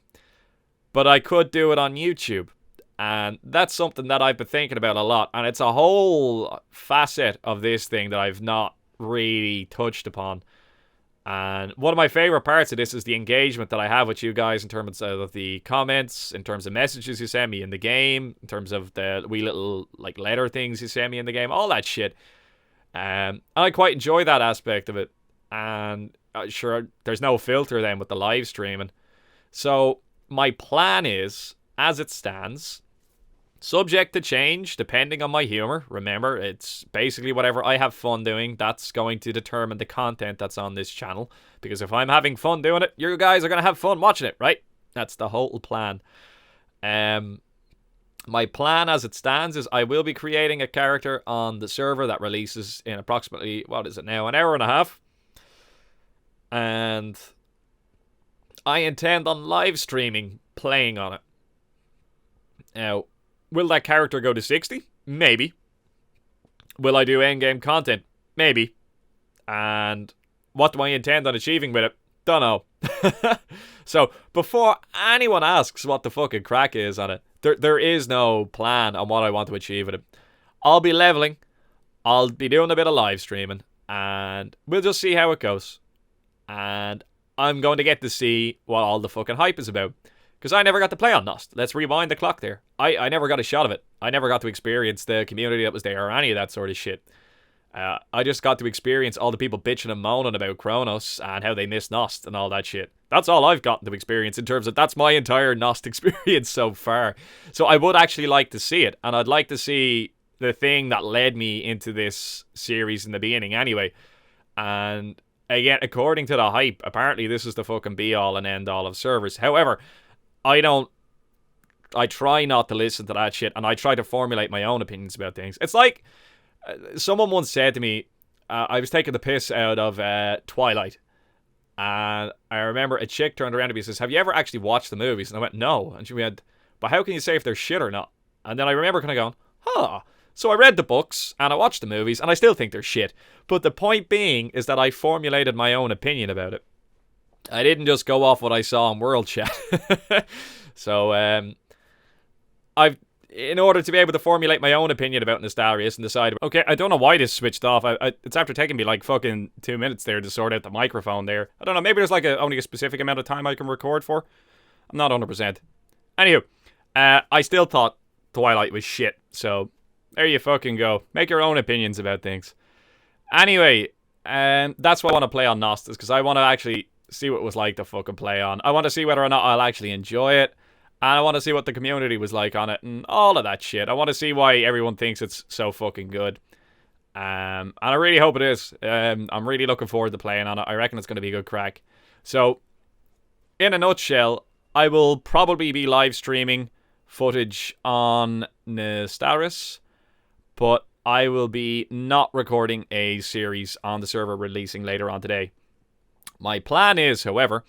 But I could do it on YouTube, and that's something that I've been thinking about a lot, and it's a whole facet of this thing that I've not really touched upon. And one of my favorite parts of this is the engagement that I have with you guys in terms of the comments, in terms of messages you send me in the game, in terms of the wee little like letter things you send me in the game, all that shit. I quite enjoy that aspect of it. And sure, there's no filter then with the live streaming. So my plan is, as it stands, Subject to change depending on my humor. Remember, it's basically whatever I have fun doing. That's going to determine the content that's on this channel. Because if I'm having fun doing it, you guys are going to have fun watching it, right? That's the whole plan. My plan as it stands is I will be creating a character on the server that releases in approximately, what is it now, an hour and a half. And I intend on live streaming playing on it. Now, will that character go to 60? Maybe. Will I do endgame content? Maybe. And what do I intend on achieving with it? Don't know. So, before anyone asks what the fucking crack is on it, there is no plan on what I want to achieve with it. I'll be leveling. I'll be doing a bit of live streaming. And we'll just see how it goes. And I'm going to get to see what all the fucking hype is about. Because I never got to play on Nost. Let's rewind the clock there. I never got a shot of it. I never got to experience the community that was there or any of that sort of shit. I just got to experience all the people bitching and moaning about Kronos and how they miss Nost and all that shit. That's all I've gotten to experience in terms of that's my entire Nost experience so far. So I would actually like to see it. And I'd like to see the thing that led me into this series in the beginning anyway. And again, according to the hype, apparently this is the fucking be-all and end-all of servers. However, I try not to listen to that shit, and I try to formulate my own opinions about things. It's like, someone once said to me, I was taking the piss out of Twilight, and I remember a chick turned around to me and says, have you ever actually watched the movies? And I went, no. And she went, but how can you say if they're shit or not? And then I remember kind of going, huh. So I read the books, and I watched the movies, and I still think they're shit. But the point being is that I formulated my own opinion about it. I didn't just go off what I saw on World Chat. So, in order to be able to formulate my own opinion about Nostarius and decide, okay, I don't know why this switched off. It's after taking me like fucking 2 minutes there to sort out the microphone there. I don't know, maybe there's like only a specific amount of time I can record for. I'm not 100%. Anywho, I still thought Twilight was shit. So, there you fucking go. Make your own opinions about things. Anyway, that's why I want to play on Nost, is because I want to actually see what it was like to fucking play on. I want to see whether or not I'll actually enjoy it. And I want to see what the community was like on it and all of that shit. I want to see why everyone thinks it's so fucking good. And I really hope it is. I'm really looking forward to playing on it. I reckon it's going to be a good crack. So, in a nutshell, I will probably be live streaming footage on Nostarius, but I will be not recording a series on the server releasing later on today. My plan is, however,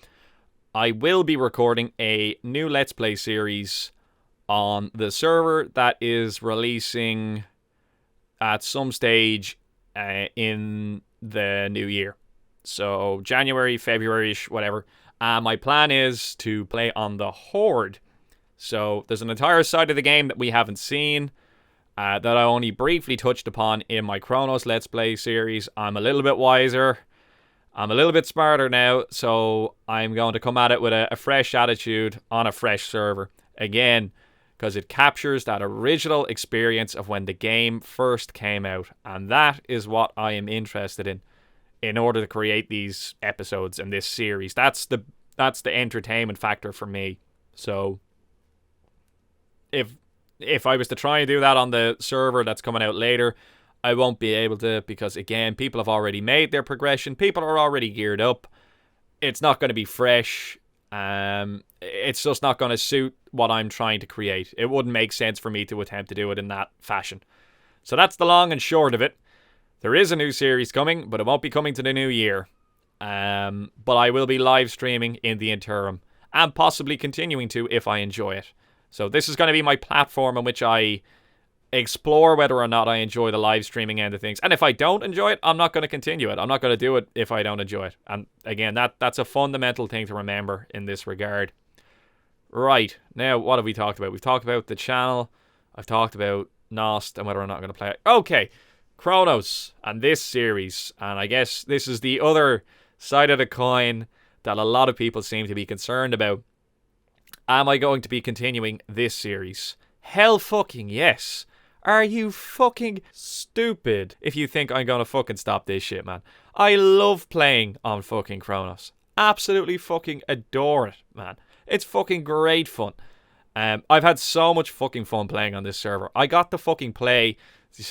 I will be recording a new Let's Play series on the server that is releasing at some stage in the new year. So January, February-ish, whatever. My plan is to play on the Horde. So there's an entire side of the game that we haven't seen, that I only briefly touched upon in my Kronos Let's Play series. I'm a little bit wiser. I'm a little bit smarter now, so I'm going to come at it with a fresh attitude on a fresh server. Again, because it captures that original experience of when the game first came out. And that is what I am interested in order to create these episodes and this series. That's the entertainment factor for me. So, if I was to try and do that on the server that's coming out later, I won't be able to, because again, people have already made their progression. People are already geared up. It's not going to be fresh. It's just not going to suit what I'm trying to create. It wouldn't make sense for me to attempt to do it in that fashion. So that's the long and short of it. There is a new series coming, but it won't be coming to the new year. But I will be live streaming in the interim, and possibly continuing to if I enjoy it. So this is going to be my platform on which I explore whether or not I enjoy the live streaming end of things. And if I don't enjoy it, I'm not going to continue it. I'm not going to do it if I don't enjoy it. And again, that's a fundamental thing to remember in this regard. Right, now what have we talked about? We've talked about the channel. I've talked about Nost and whether or not I'm going to play it. Okay, Kronos and this series. And I guess this is the other side of the coin that a lot of people seem to be concerned about. Am I going to be continuing this series? Hell fucking yes. Are you fucking stupid if you think I'm gonna fucking stop this shit, man? I love playing on fucking Kronos. Absolutely fucking adore it, man. It's fucking great fun. I've had so much fucking fun playing on this server. I got to fucking play...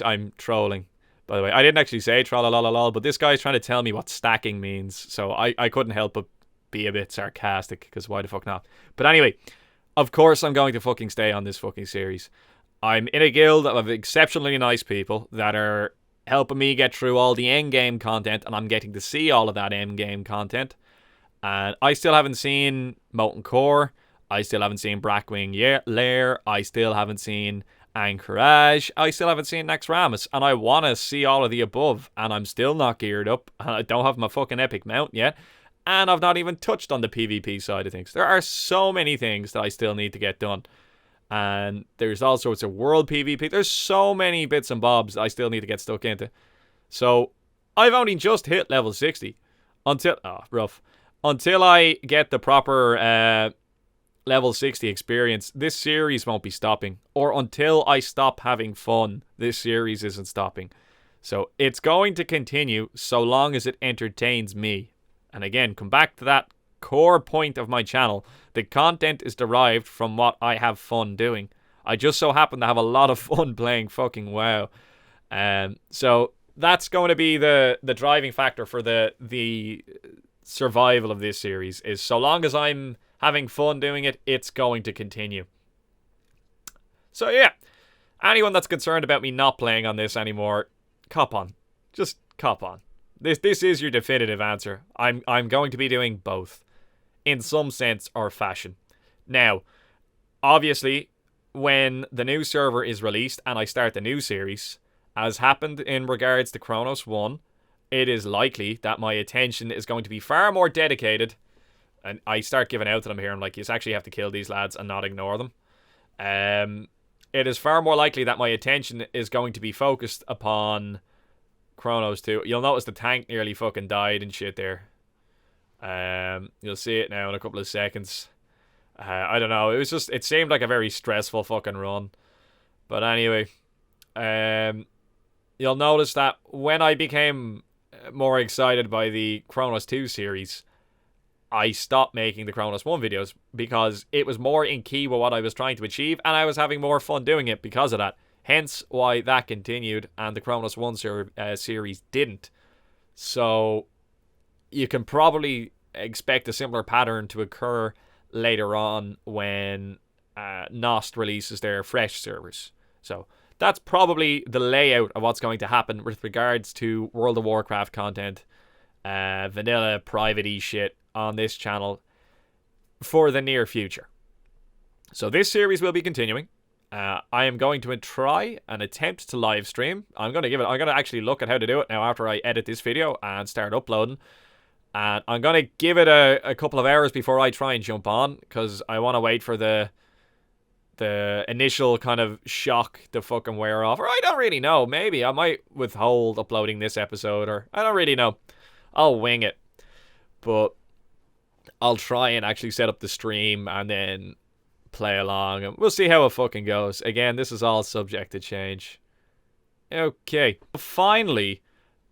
I'm trolling, by the way. I didn't actually say trollalololol, but this guy's trying to tell me what stacking means. So I couldn't help but be a bit sarcastic, because why the fuck not? But anyway, of course I'm going to fucking stay on this fucking series. I'm in a guild of exceptionally nice people that are helping me get through all the endgame content, and I'm getting to see all of that endgame content. And I still haven't seen Molten Core. I still haven't seen Brackwing Lair. I still haven't seen Anchorage. I still haven't seen Naxxramas. And I want to see all of the above. And I'm still not geared up. And I don't have my fucking epic mount yet. And I've not even touched on the PvP side of things. There are so many things that I still need to get done. And there's all sorts of world PvP. There's so many bits and bobs I still need to get stuck into. So I've only just hit level 60. Until I get the proper level 60 experience, this series won't be stopping. Or until I stop having fun, this series isn't stopping. So it's going to continue so long as it entertains me. And again, come back to that core point of my channel. The content is derived from what I have fun doing. I just so happen to have a lot of fun playing fucking WoW. So that's going to be the driving factor for the survival of this series. Is so long as I'm having fun doing it, it's going to continue. So yeah, anyone that's concerned about me not playing on this anymore, cop on. Just cop on. This is your definitive answer. I'm going to be doing both, in some sense or fashion. Now, obviously, when the new server is released and I start the new series, as happened in regards to Kronos 1, it is likely that my attention is going to be far more dedicated. And I start giving out to them here. I'm like, you actually have to kill these lads and not ignore them. It is far more likely that my attention is going to be focused upon Kronos 2. You'll notice the tank nearly fucking died and shit there. You'll see it now in a couple of seconds. I don't know. It seemed like a very stressful fucking run. But anyway, you'll notice that when I became more excited by the Kronos 2 series, I stopped making the Kronos 1 videos because it was more in key with what I was trying to achieve, and I was having more fun doing it because of that. Hence why that continued and the Kronos 1 series didn't. So you can probably expect a similar pattern to occur later on when Nost releases their fresh servers. So that's probably the layout of what's going to happen with regards to World of Warcraft content, vanilla, private-y shit on this channel for the near future. So this series will be continuing. I am going to try and attempt to live stream. I'm going to actually look at how to do it now after I edit this video and start uploading. And I'm going to give it a couple of hours before I try and jump on, because I want to wait for the initial kind of shock to fucking wear off. Or I don't really know. Maybe I might withhold uploading this episode, or I don't really know. I'll wing it. But I'll try and actually set up the stream and then play along, and we'll see how it fucking goes. Again, this is all subject to change. Okay. Finally,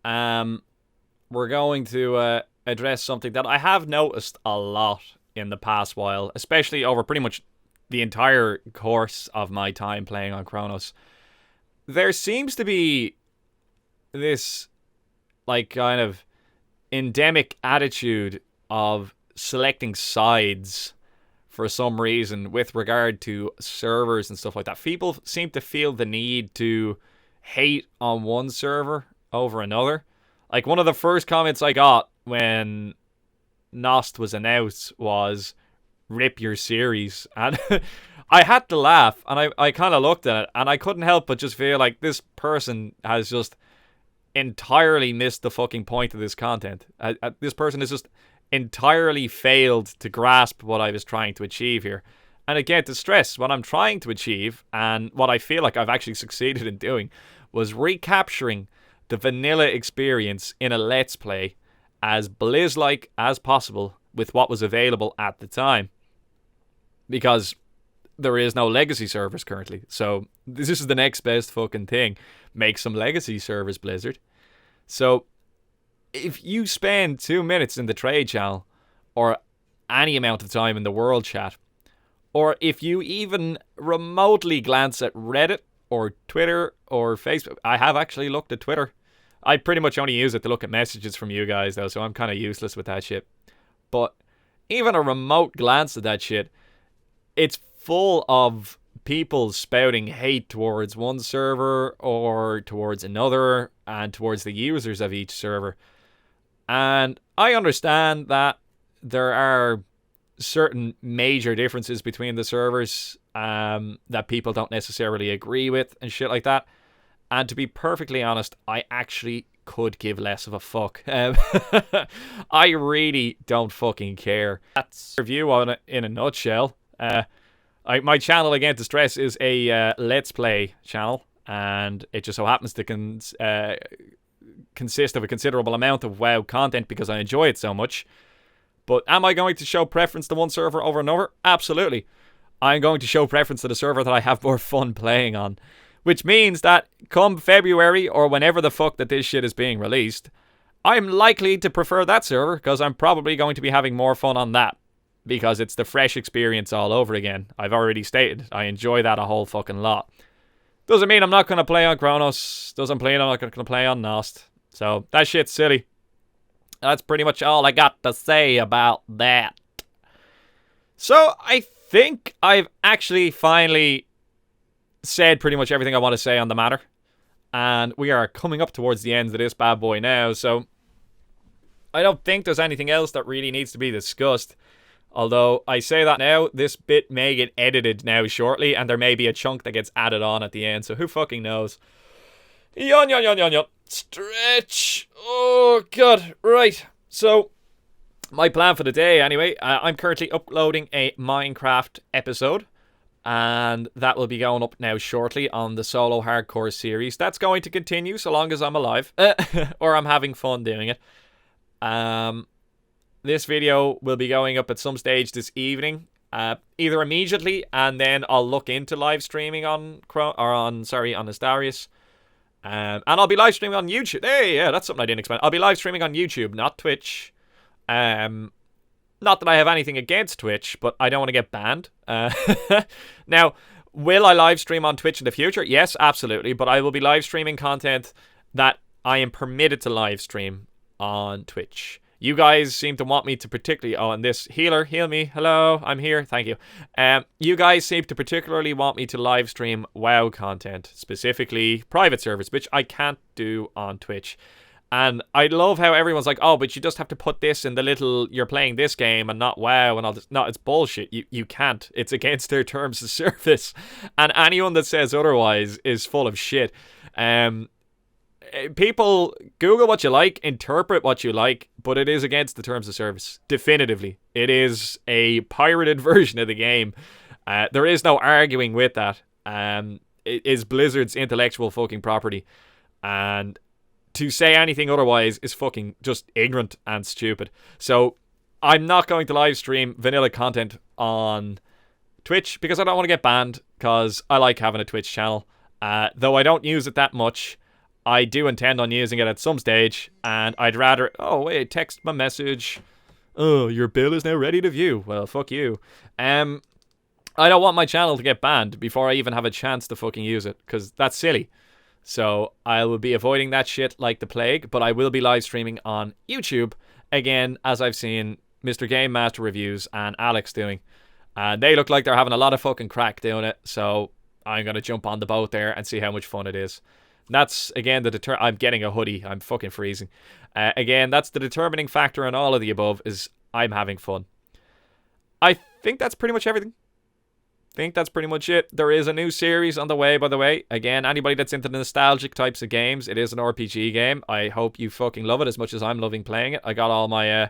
we're going to address something that I have noticed a lot in the past while, especially over pretty much the entire course of my time playing on Kronos. There seems to be this, like, kind of endemic attitude of selecting sides for some reason with regard to servers and stuff like that. People seem to feel the need to hate on one server over another. Like, one of the first comments I got when Nost was announced was, "Rip your series." And I had to laugh, and I kind of looked at it, and I couldn't help but just feel like this person has just entirely missed the fucking point of this content. This person has just entirely failed to grasp what I was trying to achieve here. And again, to stress, what I'm trying to achieve, and what I feel like I've actually succeeded in doing, was recapturing the vanilla experience in a Let's Play as Blizz-like as possible with what was available at the time. Because there is no legacy servers currently. So this is the next best fucking thing. Make some legacy servers, Blizzard. So if you spend 2 minutes in the trade channel, or any amount of time in the world chat, or if you even remotely glance at Reddit or Twitter or Facebook. I have actually looked at Twitter. I pretty much only use it to look at messages from you guys, though, so I'm kind of useless with that shit. But even a remote glance at that shit, it's full of people spouting hate towards one server or towards another and towards the users of each server. And I understand that there are certain major differences between the servers that people don't necessarily agree with and shit like that. And to be perfectly honest, I actually could give less of a fuck. I really don't fucking care. That's a review on it in a nutshell. My channel, again, to stress, is a Let's Play channel, and it just so happens to consist of a considerable amount of WoW content because I enjoy it so much. But am I going to show preference to one server over another? Absolutely. I'm going to show preference to the server that I have more fun playing on. Which means that come February, or whenever the fuck that this shit is being released, I'm likely to prefer that server because I'm probably going to be having more fun on that. Because it's the fresh experience all over again. I've already stated, I enjoy that a whole fucking lot. Doesn't mean I'm not going to play on Kronos. Doesn't mean I'm not going to play on Nost. So, that shit's silly. That's pretty much all I got to say about that. So, I think I've actually finally said pretty much everything I want to say on the matter. And we are coming up towards the end of this bad boy now. So, I don't think there's anything else that really needs to be discussed. Although, I say that now, this bit may get edited now shortly, and there may be a chunk that gets added on at the end, so who fucking knows? Yawn, yawn, yawn, yawn, yawn. Stretch. Oh, God. Right. So, my plan for the day, anyway, I'm currently uploading a Minecraft episode, and that will be going up now shortly on the Solo Hardcore series. That's going to continue so long as I'm alive, or I'm having fun doing it. This video will be going up at some stage this evening, either immediately, and then I'll look into live streaming on Astarius. And I'll be live streaming on YouTube. Hey, yeah, that's something I didn't expect. I'll be live streaming on YouTube, not Twitch. Not that I have anything against Twitch, but I don't want to get banned. Now, will I live stream on Twitch in the future? Yes, absolutely. But I will be live streaming content that I am permitted to live stream on Twitch. You guys seem to want me to particularly... Oh, and this healer, heal me. Hello, I'm here. Thank you. You guys seem to particularly want me to live stream WoW content, specifically private servers, which I can't do on Twitch. And I love how everyone's like, oh, but you just have to put this in the little, you're playing this game and not WoW and all this. No, it's bullshit. You can't. It's against their terms of service. And anyone that says otherwise is full of shit. People, Google what you like, interpret what you like, but it is against the terms of service. Definitively. It is a pirated version of the game. There is no arguing with that. It is Blizzard's intellectual fucking property. And to say anything otherwise is fucking just ignorant and stupid. So, I'm not going to live stream vanilla content on Twitch because I don't want to get banned, because I like having a Twitch channel. Though I don't use it that much, I do intend on using it at some stage, and I'd rather... Oh, wait, text my message. Oh, your bill is now ready to view. Well, fuck you. I don't want my channel to get banned before I even have a chance to fucking use it, because that's silly. So, I will be avoiding that shit like the plague, but I will be live streaming on YouTube, again, as I've seen Mr. Game Master Reviews and Alex doing. And they look like they're having a lot of fucking crack doing it, so I'm going to jump on the boat there and see how much fun it is. That's, again, I'm getting a hoodie. I'm fucking freezing. Again, that's the determining factor in all of the above, is I'm having fun. I think that's pretty much everything. Think that's pretty much it. There is a new series on the way, by the way. Again, anybody that's into the nostalgic types of games, it is an RPG game. I hope you fucking love it as much as I'm loving playing it. I got all my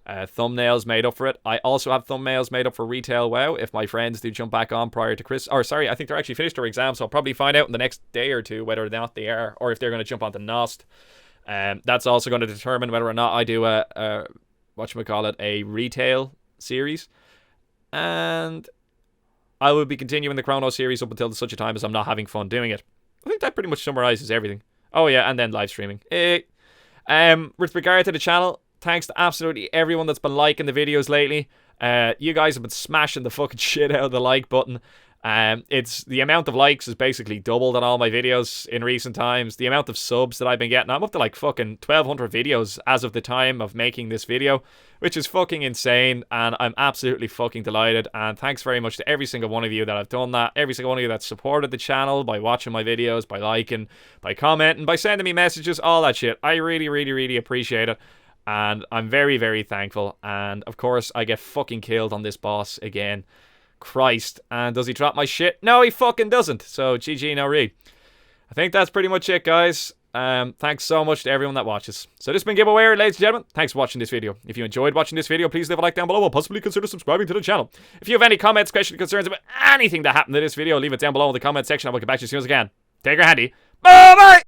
thumbnails made up for it. I also have thumbnails made up for Retail WoW if my friends do jump back on prior to Chris. Or sorry, I think they're actually finished their exams, so I'll probably find out in the next day or two whether or not they are, or if they're going to jump onto Nost. That's also going to determine whether or not I do a retail series. And I will be continuing the Kronos series up until such a time as I'm not having fun doing it. I think that pretty much summarizes everything. Oh yeah, and then live streaming. With regard to the channel, thanks to absolutely everyone that's been liking the videos lately. You guys have been smashing the fucking shit out of the like button. It's the amount of likes has basically doubled on all my videos in recent times. The amount of subs that I've been getting, I'm up to like fucking 1,200 videos as of the time of making this video, which is fucking insane, and I'm absolutely fucking delighted. And thanks very much to every single one of you that have done that, every single one of you that supported the channel by watching my videos, by liking, by commenting, by sending me messages, all that shit. I really, really, really appreciate it. And I'm very, very thankful. And of course, I get fucking killed on this boss again. Christ. And does he drop my shit? No, he fucking doesn't. So, GG, no read. I think that's pretty much it, guys. Thanks so much to everyone that watches. So this has been Gibboeire, ladies and gentlemen. Thanks for watching this video. If you enjoyed watching this video, please leave a like down below and possibly consider subscribing to the channel. If you have any comments, questions, concerns about anything that happened to this video, leave it down below in the comment section. I will get back to you as soon as I can. Take her handy. Bye-bye!